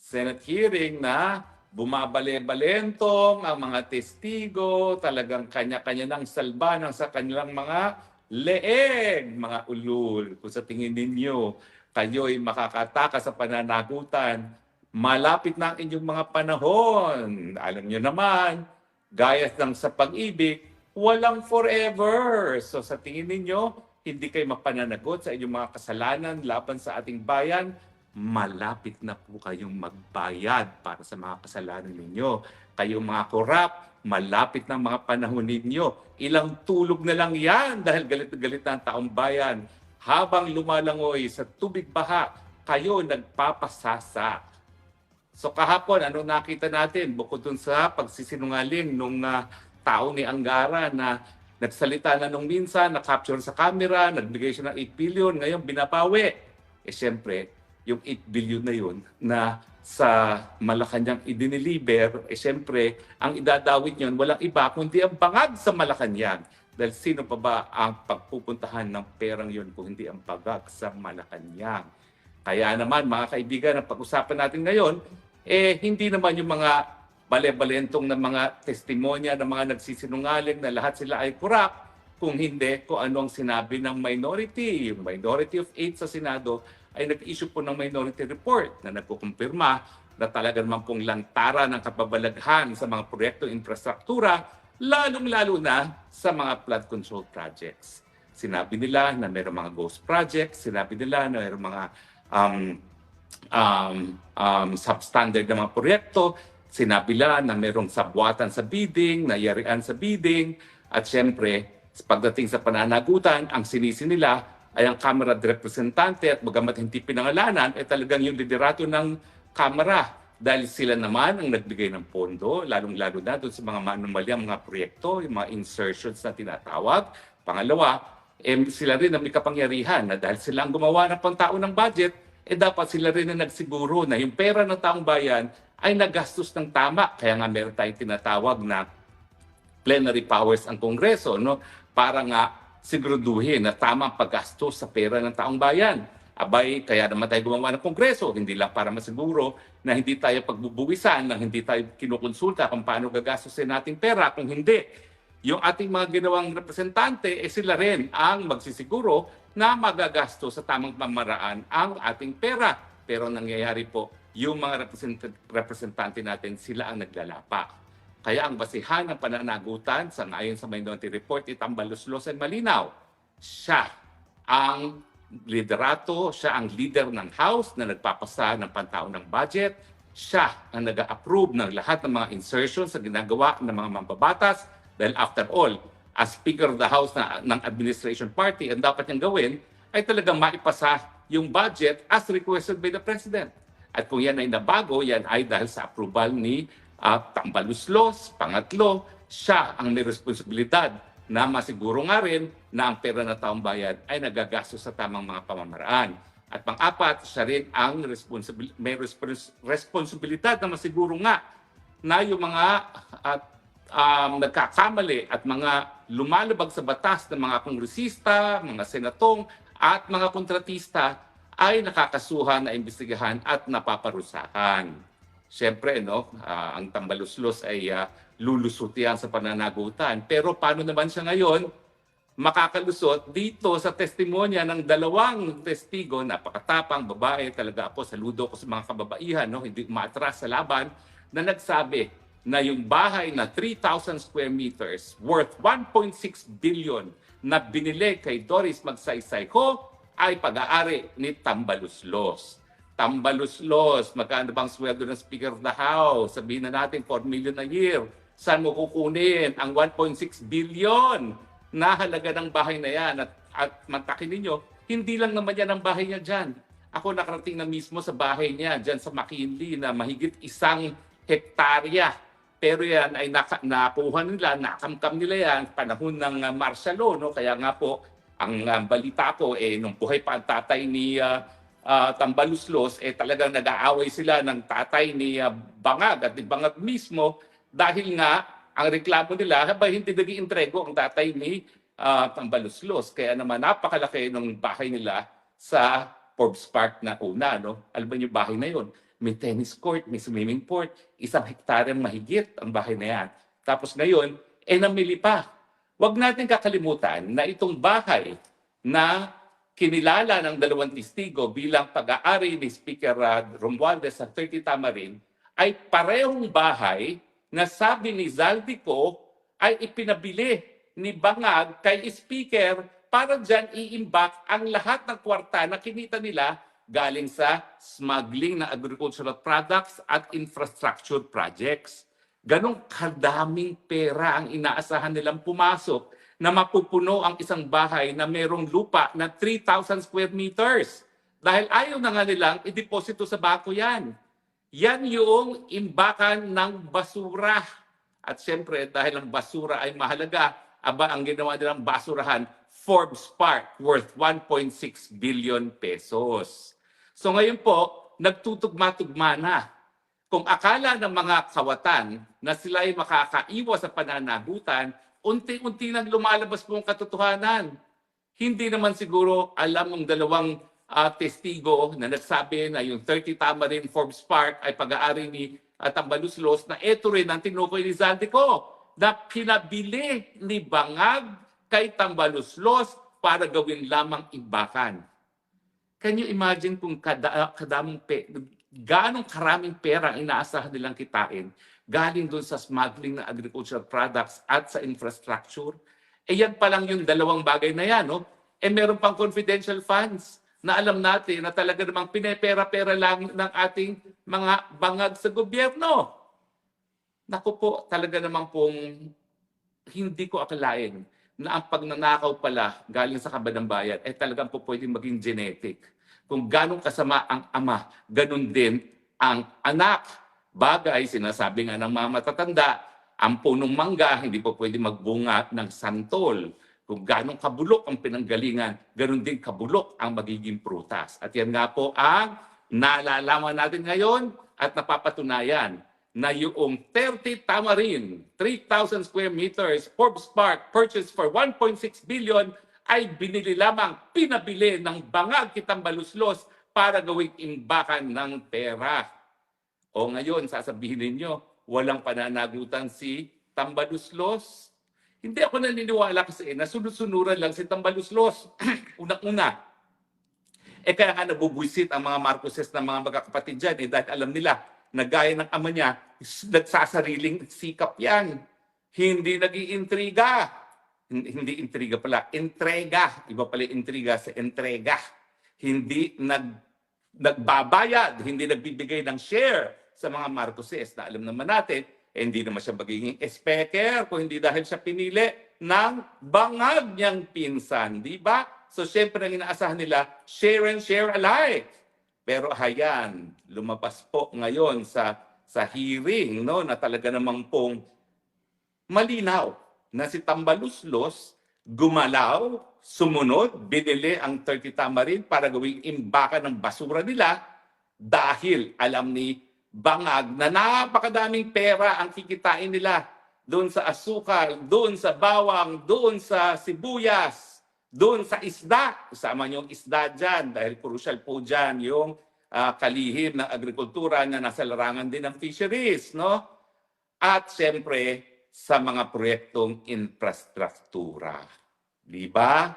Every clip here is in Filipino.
Senate hearing na bumabale-balentong ang mga testigo, talagang kanya-kanya ng salba ng sa kanilang mga leeg, mga ulul. Kung sa tingin ninyo, kayo'y makakatakas sa pananagutan, malapit na ang inyong mga panahon. Alam nyo naman, gaya ng sa pag-ibig, walang forever. So sa tingin ninyo, hindi kayo mapananagot sa inyong mga kasalanan laban sa ating bayan, malapit na po kayong magbayad para sa mga kasalanan ninyo. Kayong mga korap, malapit na mga panahon ninyo. Ilang tulog na lang yan dahil galit na galit na ang taong bayan. Habang lumalangoy sa tubig baha, kayo nagpapasasa. So kahapon, ano nakita natin? Bukod dun sa pagsisinungaling nung tao ni Angara na nagsalita na nung minsan, na-capture sa camera, nagbigay siya ng 8 billion, ngayon binabawi. Eh siyempre, yung 8 billion na yun na sa Malacanang idiniliber, eh siyempre, ang idadawit yun, walang iba kundi ang bangag sa Malacanang. Dahil sino pa ba ang pagpupuntahan ng perang yun kung hindi ang bangag sa Malacanang? Kaya naman, mga kaibigan, ang pag-usapan natin ngayon, hindi naman yung mga bale-balentong na mga testimonya ng mga nagsisinungaling na lahat sila ay corrupt, kung hindi kung ano ang sinabi ng minority. Yung minority of 8 sa Senado ay nag-issue po ng minority report na nagkukumpirma na talaga naman pong lantaran ng kababalaghan sa mga proyektong infrastruktura, lalong-lalo na sa mga flood control projects. Sinabi nila na mayroong mga ghost projects, sinabi nila na mayroong mga substandard na mga proyekto, sinabi nila na mayroong sabwatan sa bidding, nayarian sa bidding, at syempre, pagdating sa pananagutan, ang sinisi nila ay ang Kamara de Representante at bagamat hindi pinangalanan, talagang yung liderato ng Kamara dahil sila naman ang nagbigay ng pondo, lalong-lalo na doon sa mga manumalyang mga proyekto, yung mga insertions na tinatawag. Pangalawa, sila rin ang may kapangyarihan na dahil sila ang gumawa ng pangtao ng budget, dapat sila rin ang nagsiguro na yung pera ng taong bayan ay nagastos ng tama. Kaya nga meron tayong tinatawag na plenary powers ang Kongreso, no? Para nga siguraduhin na tama ang paggastos sa pera ng taong bayan. Abay, kaya naman tayo gumawa ng Kongreso, hindi lang para masiguro na hindi tayo pagbubuwisan, na hindi tayo kinukonsulta kung paano gagastusin nating pera. Kung hindi, yung ating mga ginawang representante, sila rin ang magsisiguro na magagastos sa tamang pamaraan ang ating pera. Pero nangyayari po, yung mga representante natin, sila ang naglalapak. Kaya ang basihan ng pananagutan sa ayon sa Minority Report, itambaluslos at malinaw. Siya ang liderato, siya ang leader ng House na nagpapasa ng pantaon ng budget. Siya ang nag-approve ng lahat ng mga insertions sa ginagawa ng mga mambabatas. Dahil after all, as Speaker of the House ng Administration Party, ang dapat niyang gawin ay talagang maipasa yung budget as requested by the President. At kung yan ay nabago, yan ay dahil sa approval ni Tambaluslos. Pangatlo, siya ang may responsibilidad na masiguro nga rin na ang pera ng taong bayan ay nagagastos sa tamang mga pamamaraan. At pang-apat, siya rin ang may responsibilidad na masiguro nga na yung mga nagkakamali at mga lumalabag sa batas ng mga kongresista, mga senatong at mga kontratista ay nakakasuhan na imbestigahan at napaparusahan. Siyempre, ang Tambaluslos ay lulusuti yan sa pananagutan. Pero paano naman siya ngayon makakalusot dito sa testimonya ng dalawang testigo, napakatapang babae, talaga ako, saludo ko sa mga kababaihan, hindi umatras sa laban, na nagsabi na yung bahay na 3,000 square meters worth 1.6 billion na binili kay Doris Magsaysay ko ay pag-aari ni Tambaluslos. Tambaluslos, magkano bang sweldo ng Speaker of the House? Sabihin na natin 4 million a year. Saan mo kukunin ang 1.6 billion na halaga ng bahay na yan? At mantakin ninyo, hindi lang naman yan ang bahay niya dyan. Ako nakarating na mismo sa bahay niya dyan sa McKinley na mahigit 1 hektarya. Pero yan ay nakuha nila, nakamkam nila yan panahon ng martial law. Kaya nga po, ang balita ko, nung buhay pa ang tatay ni Tambaluslos, talagang nag-aaway sila ng tatay ni Bangag at ni Bangag mismo dahil nga ang reklamo nila, hindi nag-iintrego ang tatay ni Tambaluslos. Kaya naman napakalaki ng bahay nila sa Forbes Park na una. Alam mo yung bahay na yun? may tennis court, may swimming pool, 1 hektaryang mahigit ang bahay na yan. Tapos ngayon, namili pa. Huwag natin kakalimutan na itong bahay na kinilala ng 2 testigo bilang pag-aari ni Speaker Romualdez sa 30 Tamarin ay parehong bahay na sabi ni Zaldico ay ipinabili ni Bangag kay Speaker para dyan iimbak ang lahat ng kwarta na kinita nila galing sa smuggling ng agricultural products at infrastructure projects. Ganong kadaming pera ang inaasahan nilang pumasok na mapupuno ang isang bahay na mayroong lupa na 3,000 square meters. Dahil ayaw na nga nilang ideposito sa bako yan. Yan yung imbakan ng basura. At siyempre, dahil ang basura ay mahalaga, ang ginawa nilang basurahan, Forbes Park, worth 1.6 billion pesos. So ngayon po, nagtutugma-tugma na. Kung akala ng mga kawatan na sila ay makakaiwas sa pananagutan, unti-unti nang lumalabas po ang katotohanan. Hindi naman siguro alam ng 2 testigo na nagsabi na yung 30 Tamarin Forbes Park ay pag-aari ni Tambaluslos na ito rin ang tinukoy ni Zaldico na pinabili ni Bangag kay Tambaluslos para gawin lamang imbakan. Can you imagine kung gaano karaming pera ang inaasahan nilang kitain galing doon sa smuggling ng agricultural products at sa infrastructure? Yan pa lang yung 2 bagay na yan. No? Meron pang confidential funds na alam natin na talaga namang pinepera-pera lang ng ating mga bangag sa gobyerno. Naku po, talaga namang pong hindi ko akalain na ang pagnanakaw pala galing sa kabanang bayan ay talagang po pwedeng maging genetic. Kung ganong kasama ang ama, ganun din ang anak. Bagay, sinasabi nga ng mga matatanda, ang punong mangga hindi po pwede magbunga ng santol. Kung ganong kabulok ang pinanggalingan, ganun din kabulok ang magiging prutas. At yan nga po ang nalalaman natin ngayon at napapatunayan na yung 30 Tamarin, 3,000 square meters, Forbes Park, purchased for 1.6 billion, ay binili lamang, pinabili ng Bangag kay Tambaluslos para gawing imbakan ng pera. O ngayon, sasabihin ninyo, walang pananagutan si Tambaluslos. Hindi ako naniniwala kasi na sunod-sunuran lang si Tambaluslos. Unang-una. Kaya nga nabubwisit ang mga Marcoses ng mga magkakapatid dyan dahil alam nila na gaya ng ama niya, nagsasariling sikap yan. Hindi nag-iintriga. Hindi intriga pala, entrega. Iba pala intriga sa entrega. Hindi nagbabayad, hindi nagbibigay ng share sa mga Marcoses na alam naman natin, hindi naman siya magiging speaker kung hindi dahil siya pinili ng bangag niyang pinsan. Di ba? So, syempre, ang inaasahan nila, share and share alike. Pero hayan, lumabas po ngayon sa hearing no, na talaga namang pong malinaw na si Tambaluslos gumalaw, sumunod, binili ang 30 Tamarin para gawing imbakan ng basura nila dahil alam ni Bangag na napakadaming pera ang kikitain nila doon sa asukal, doon sa bawang, doon sa sibuyas, doon sa isda. Kasama yung isda dyan dahil crucial po dyan yung kalihim ng agrikultura na nasa larangan din ng fisheries. No? At siyempre, sa mga proyektong infrastruktura. Di ba?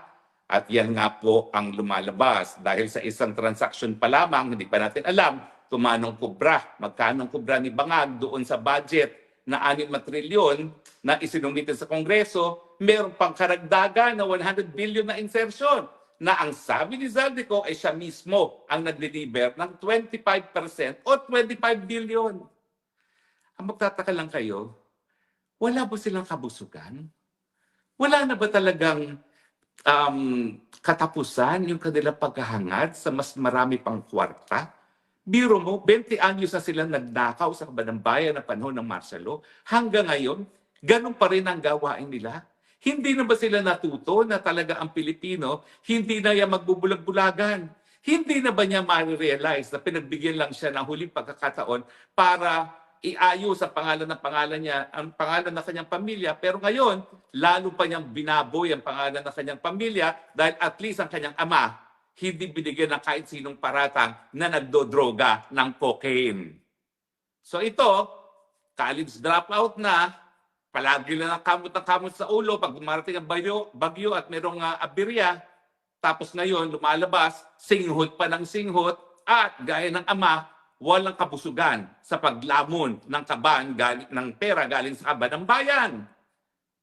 At yan nga po ang lumalabas dahil sa isang transaksyon pa lamang, hindi pa natin alam kung manong kubra, magkanong kubra ni Bangag doon sa budget na 6 trilyon na isinumite sa Kongreso, meron pang karagdagan na 100 billion na insertion na ang sabi ni Zaldico ay siya mismo ang nag-deliver ng 25% o 25 billion. Ang magtataka lang kayo, wala ba silang kabusugan? Wala na ba talagang katapusan yung kanilang paghahangad sa mas marami pang kwarta? Biro mo, 20 anyos na silang nagnakaw sa kabanang bayan na panahon ng martial law. Hanggang ngayon, ganun pa rin ang gawain nila. Hindi na ba sila natuto na talaga ang Pilipino, hindi na yan magbubulag-bulagan? Hindi na ba niya ma-realize na pinagbigyan lang siya ng huling pagkakataon para iayos ang pangalan niya, ang pangalan ng kanyang pamilya, pero ngayon, lalo pa niyang binaboy ang pangalan ng kanyang pamilya dahil at least ang kanyang ama hindi binigyan ng kahit sinong paratang na nagdodroga ng cocaine. So ito, college dropout na, palagi lang ang kamot ng kamot sa ulo pag dumarating ang bagyo at merong aberya. Tapos ngayon, lumalabas, singhot pa ng singhot at gaya ng ama, walang kabusugan sa paglamon ng kaban ng pera galing sa kaban ng bayan.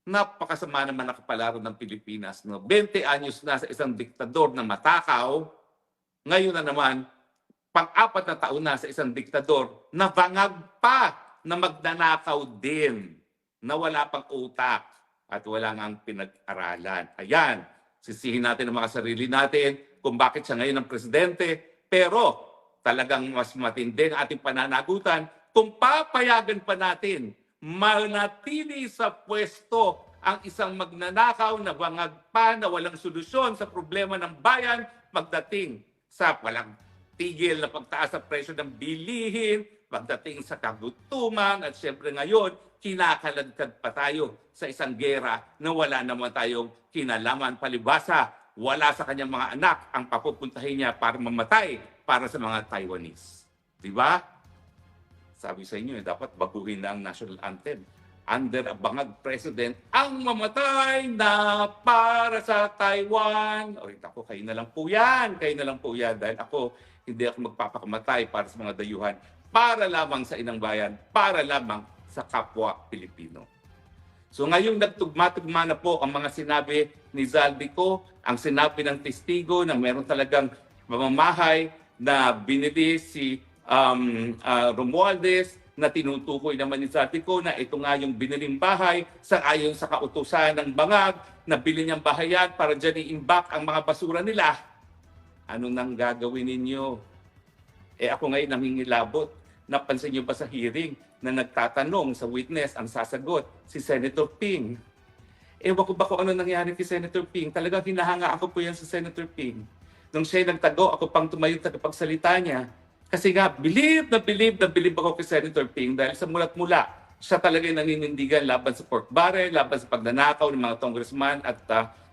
Napakasama naman nakapalaro ng Pilipinas. No? 20 anyos na sa isang diktador na matakaw, ngayon na naman, pang-apat na taon na sa isang diktador na bangag pa na magnanakaw din, na wala pang utak at wala ngang pinag-aralan. Ayan, sisihin natin ang mga sarili natin kung bakit siya ngayon ang presidente, pero talagang mas matindi ang ating pananagutan kung papayagan pa natin manatili sa pwesto ang isang magnanakaw na bangag pa na walang solusyon sa problema ng bayan pagdating sa walang tigil na pagtaas sa presyo ng bilihin, pagdating sa kagutuman, at syempre ngayon, kinakaladkad pa tayo sa isang gera na wala naman tayong kinalaman. Palibasa, wala sa kanyang mga anak ang papupuntahin niya para mamatay para sa mga Taiwanese. Di ba? Sabi sa inyo, dapat baguhin na ang national anthem. Under a bangag president, ang mamatay na para sa Taiwan. O, ako, kayo na lang po yan. Kayo na lang po yan. Dahil ako, hindi ako magpapakamatay para sa mga dayuhan. Para lamang sa inang bayan. Para lamang sa kapwa Pilipino. So ngayong nagtugma-tugma na po ang mga sinabi ni Zaldico, ang sinabi ng testigo na meron talagang mamamahay na binili si Romualdez, na tinutukoy naman ni Zaldico na ito nga yung biniling bahay sa ayon sa kautusan ng bangag na bili niyang bahayan para dyan i-imbak ang mga basura nila. Ano nang gagawin ninyo? Ako ngayon nangingilabot. Napansin niyo ba sa hearing na nagtatanong sa witness, ang sasagot, si Senator Ping? Ewan ko ba kung ano nangyari kay Senator Ping? Talagang hinahanga ako po yan sa Senator Ping. Nung siya nagtago, ako pang tumayo tagapagsalita niya. Kasi nga, bilib na bilib ako kay Senator Ping dahil sa mulat-mula, siya talaga yung naninindigan laban sa pork barrel, laban sa pagnanakaw ng mga congressman at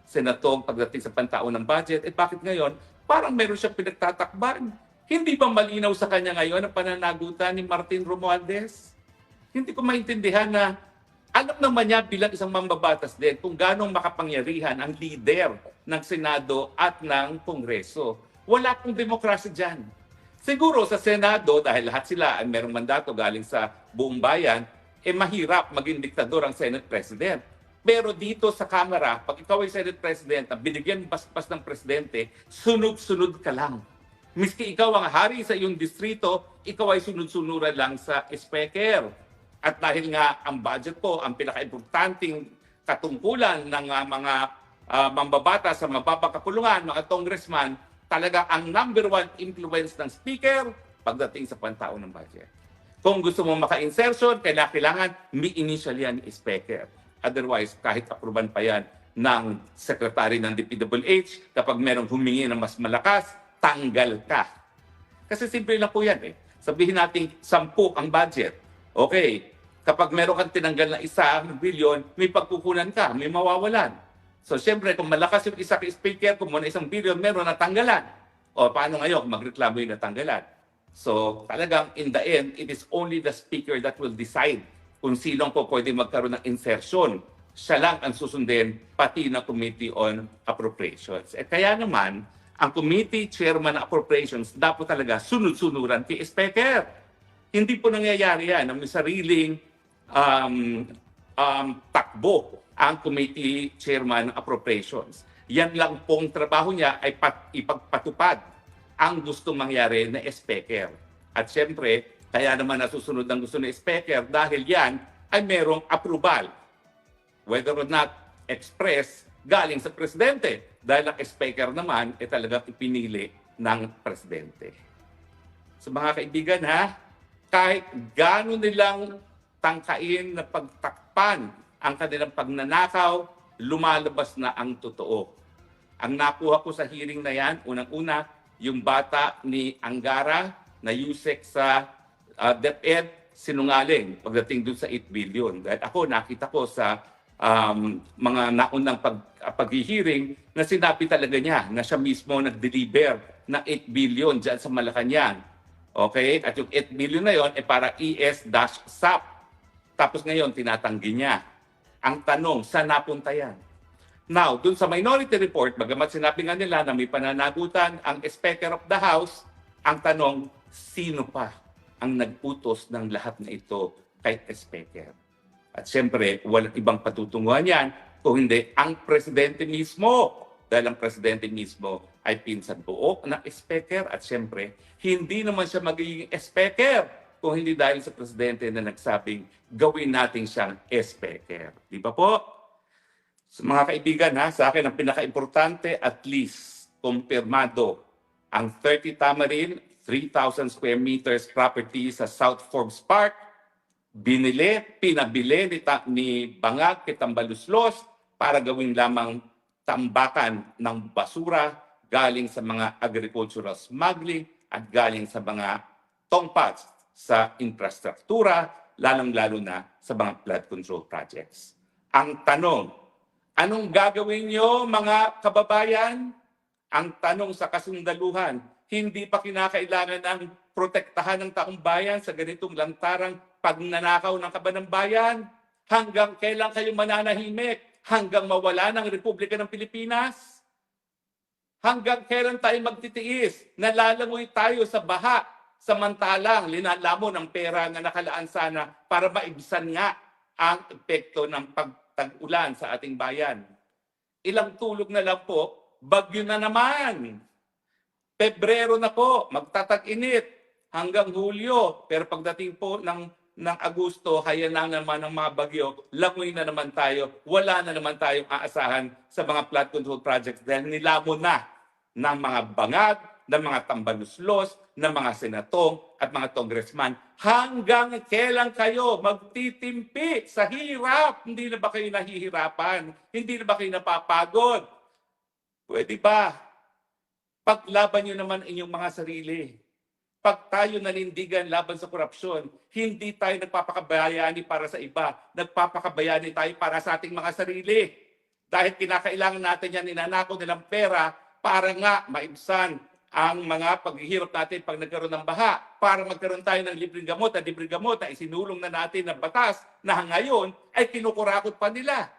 senatong pagdating sa pantaon ng budget. Bakit ngayon? Parang meron siyang pinagtatakban. Hindi ba malinaw sa kanya ngayon ang pananagutan ni Martin Romualdez? Hindi ko maintindihan na alam naman niya bilang isang mambabatas din kung gano'ng makapangyarihan ang leader ng Senado at ng Kongreso. Wala pong demokrasya dyan. Siguro sa Senado, dahil lahat sila ay merong mandato galing sa buong bayan, mahirap maging diktador ang Senate President. Pero dito sa Kamara, pag ikaw ay Senate President, na binigyan baspas ng Presidente, sunod-sunod ka lang. Miski ikaw ang hari sa iyong distrito, ikaw ay sunod-sunuran lang sa speaker. At dahil nga ang budget po, ang pinaka-importanting katungkulan ng mga mambabata sa mababang kapulungan, mga congressman, talaga ang number one influence ng speaker pagdating sa pantaon ng budget. Kung gusto mo maka-insertion, kailangan may initial yan speaker. Otherwise, kahit aproban pa yan ng secretary ng DPWH, kapag merong humingi ng mas malakas, tanggal ka. Kasi simple lang po yan eh. Sabihin natin 10 ang budget. Okay, kapag meron kang tinanggal na 1 billion, may pagkukunan ka, may mawawalan. So siyempre, kung malakas yung isa kay speaker, kung muna 1 billion, meron natanggalan. O paano ngayon kung magreklamo yung natanggalan? So talagang in the end, it is only the speaker that will decide kung sino po pwede magkaroon ng insertion. Siya lang ang susundin, pati na Committee on Appropriations. Kaya naman, ang Committee Chairman ng Appropriations dapat talaga sunod-sunuran kay speaker. Hindi po nangyayari yan na may sariling takbo ang Committee Chairman ng Appropriations. Yan lang pong trabaho niya ay ipagpatupad ang gusto mangyari na speaker. At siyempre, kaya naman nasusunod ang gusto ng speaker dahil yan ay merong approval. Whether or not express galing sa presidente. Dahil ang speaker naman ay talagang ipinili ng presidente. So mga kaibigan kahit gano'n nilang tangkain na pagtakpan ang kanilang pagnanakaw, lumalabas na ang totoo. Ang nakuha ko sa hearing na yan, unang-una, yung bata ni Angara na USEC sa DepEd, sinungaling pagdating dun sa 8 billion. Dahil ako, nakita ko sa mga naunang paghihiring na sinabi talaga niya na siya mismo nag-deliver na 8 billion dyan sa Malacanang. Okay? At yung 8 billion na yon ay para ES-SAP. Tapos ngayon, tinatanggi niya. Ang tanong, saan napunta yan? Now, dun sa minority report, bagamat sinabi nga nila na may pananagutan ang Speaker of the House, ang tanong, sino pa ang nag-utos ng lahat na ito kay Speaker? At siyempre, walang ibang patutunguhan yan kung hindi ang presidente mismo. Dahil ang presidente mismo ay pinsan buo ng Speaker at siyempre, hindi naman siya magiging Speaker kung hindi dahil sa presidente na nagsabing gawin natin siyang Speaker. Di ba po? So, mga kaibigan, sa akin ang pinaka-importante, at least, kumpirmado ang 30 Tamarin, 3,000 square meters property sa South Forbes Park, pinabili ni Bangag kay Tambaluslos para gawin lamang tambakan ng basura galing sa mga agricultural smuggling at galing sa mga tongpats sa infrastruktura, lalong-lalo na sa mga flood control projects. Ang tanong, anong gagawin nyo mga kababayan? Ang tanong sa kasundaluhan, hindi pa kinakailangan ng protektahan ng taong bayan sa ganitong lantarang pagnanakaw ng kaban ng bayan? Hanggang kailan kayo mananahimik? Hanggang mawala ng Republika ng Pilipinas? Hanggang kailan tayo magtitiis? Nalalangoy tayo sa baha, samantalang linalamon ng pera na nakalaan sana para maibsan nga ang epekto ng pagtag-ulan sa ating bayan. Ilang tulog na lang po, bagyo na naman. Pebrero na po, magtatag-init hanggang Hulyo. Pero pagdating po ng Agosto, haya na naman ng mga bagyo, langoy na naman tayo. Wala na naman tayong aasahan sa mga flood control projects dahil nilamon na ng mga bangag, ng mga tambaluslos, ng mga senatong at mga congressman. Hanggang kailan kayo magtitimpi sa hirap? Hindi na ba kayo nahihirapan? Hindi na ba kayo napapagod? Pwede ba? Paglaban nyo naman inyong mga sarili. Pag tayo nanindigan laban sa korupsyon, hindi tayo nagpapakabayani para sa iba. Nagpapakabayani tayo para sa ating mga sarili. Dahil kinakailangan natin yan, ninanakaw nilang pera para nga maibsan ang mga paghihirap natin pag nagkaroon ng baha. Para magkaroon tayo ng libreng gamot at libreng gamot ay isinulong na natin ng batas na ngayon ay kinukurakot pa nila.